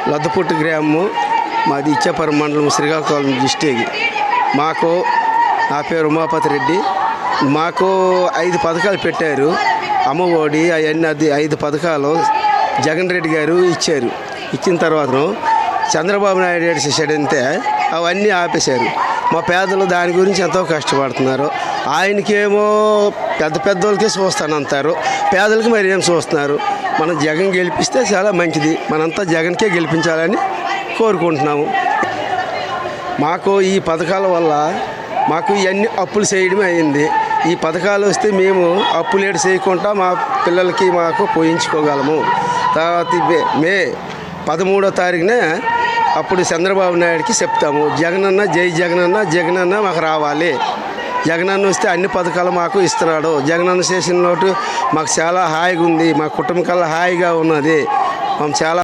లద్దపుట్టు గ్రామము, మాది ఇచ్చాపురం మండలం, శ్రీకాకుళం డిస్టిక్. నా పేరు ఉమాపతి రెడ్డి. మాకు 5 పథకాలు పెట్టారు. అమ్మఒడి అవన్నీ 5 పథకాలు జగన్ రెడ్డి గారు ఇచ్చారు. ఇచ్చిన తర్వాత చంద్రబాబు నాయుడు ఏడు చేశాడంటే అవన్నీ ఆపేశారు. మా పేదలు దాని గురించి ఎంతో కష్టపడుతున్నారు. ఆయనకేమో పెద్ద వాళ్ళకే చూస్తానంటారు, పేదలకు మరి ఏం చూస్తున్నారు. మనం జగన్ గెలిపిస్తే చాలా మంచిది. మనంతా జగన్కే గెలిపించాలని కోరుకుంటున్నాము. మాకు ఈ పథకాల వల్ల మాకు ఇవన్నీ అప్పులు చేయడమే అయింది. ఈ పథకాలు వస్తే మేము అప్పులు ఏడు చేయకుండా మా పిల్లలకి మాకు పోయించుకోగలము. తర్వాత మే 13వ తారీఖునే అప్పుడు చంద్రబాబు నాయుడికి చెప్తాము, జగనన్న జై జగనన్న, జగనన్న మాకు రావాలి. జగనన్న వస్తే అన్ని పథకాలు మాకు ఇస్తున్నాడు. జగనన్న చేసిన లోటు మాకు చాలా హాయిగా ఉంది. మా కుటుంబం కల్లా హాయిగా ఉన్నది. మేము చాలా